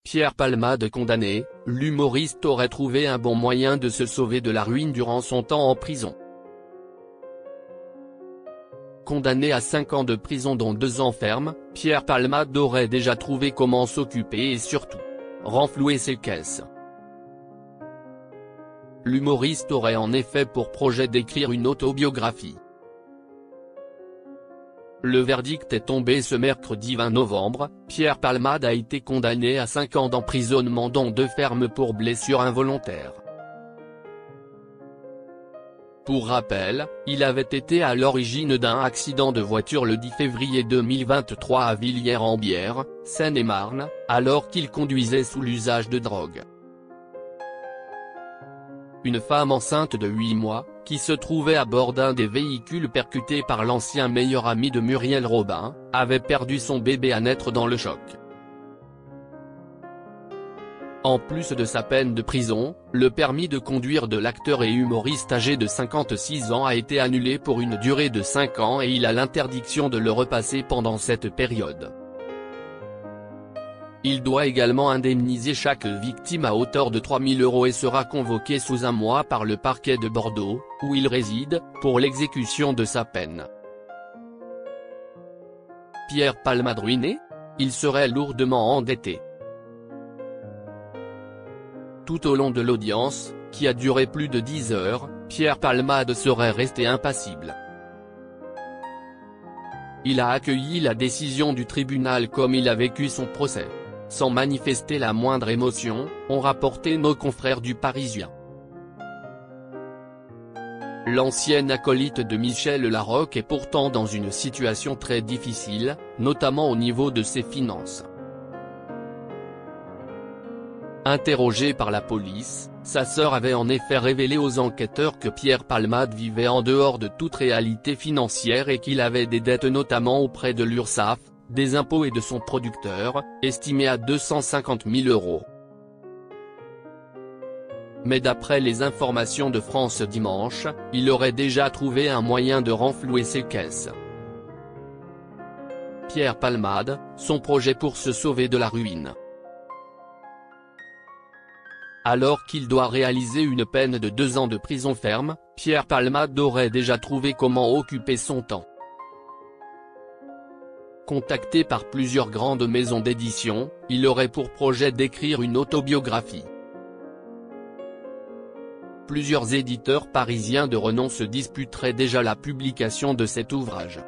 Pierre Palmade condamné, l'humoriste aurait trouvé un bon moyen de se sauver de la ruine durant son temps en prison. Condamné à 5 ans de prison dont 2 ans ferme, Pierre Palmade aurait déjà trouvé comment s'occuper et surtout renflouer ses caisses. L'humoriste aurait en effet pour projet d'écrire une autobiographie. Le verdict est tombé ce mercredi 20 novembre, Pierre Palmade a été condamné à 5 ans d'emprisonnement dont 2 fermes pour blessure involontaire. Pour rappel, il avait été à l'origine d'un accident de voiture le 10 février 2023 à Villiers-en-Bière, Seine-et-Marne, alors qu'il conduisait sous l'usage de drogue. Une femme enceinte de 8 mois, qui se trouvait à bord d'un des véhicules percutés par l'ancien meilleur ami de Muriel Robin, avait perdu son bébé à naître dans le choc. En plus de sa peine de prison, le permis de conduire de l'acteur et humoriste âgé de 56 ans a été annulé pour une durée de 5 ans et il a l'interdiction de le repasser pendant cette période. Il doit également indemniser chaque victime à hauteur de 3 000 € et sera convoqué sous un mois par le parquet de Bordeaux, où il réside, pour l'exécution de sa peine. Pierre Palmade ruiné ? Il serait lourdement endetté. Tout au long de l'audience, qui a duré plus de 10 heures, Pierre Palmade serait resté impassible. Il a accueilli la décision du tribunal comme il a vécu son procès, sans manifester la moindre émotion, ont rapporté nos confrères du Parisien. L'ancien acolyte de Michel Larocque est pourtant dans une situation très difficile, notamment au niveau de ses finances. Interrogé par la police, sa sœur avait en effet révélé aux enquêteurs que Pierre Palmade vivait en dehors de toute réalité financière et qu'il avait des dettes notamment auprès de l'URSSAF, des impôts et de son producteur, estimés à 250 000 €. Mais d'après les informations de France Dimanche, il aurait déjà trouvé un moyen de renflouer ses caisses. Pierre Palmade, son projet pour se sauver de la ruine. Alors qu'il doit réaliser une peine de 2 ans de prison ferme, Pierre Palmade aurait déjà trouvé comment occuper son temps. Contacté par plusieurs grandes maisons d'édition, il aurait pour projet d'écrire une autobiographie. Plusieurs éditeurs parisiens de renom se disputeraient déjà la publication de cet ouvrage.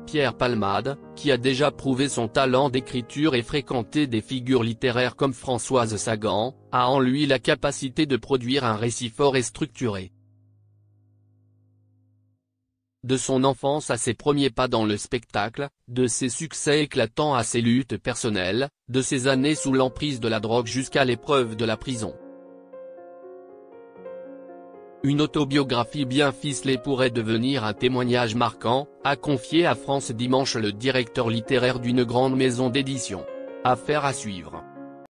Pierre Palmade, qui a déjà prouvé son talent d'écriture et fréquenté des figures littéraires comme Françoise Sagan, a en lui la capacité de produire un récit fort et structuré. De son enfance à ses premiers pas dans le spectacle, de ses succès éclatants à ses luttes personnelles, de ses années sous l'emprise de la drogue jusqu'à l'épreuve de la prison. Une autobiographie bien ficelée pourrait devenir un témoignage marquant, a confié à France Dimanche le directeur littéraire d'une grande maison d'édition. Affaire à suivre.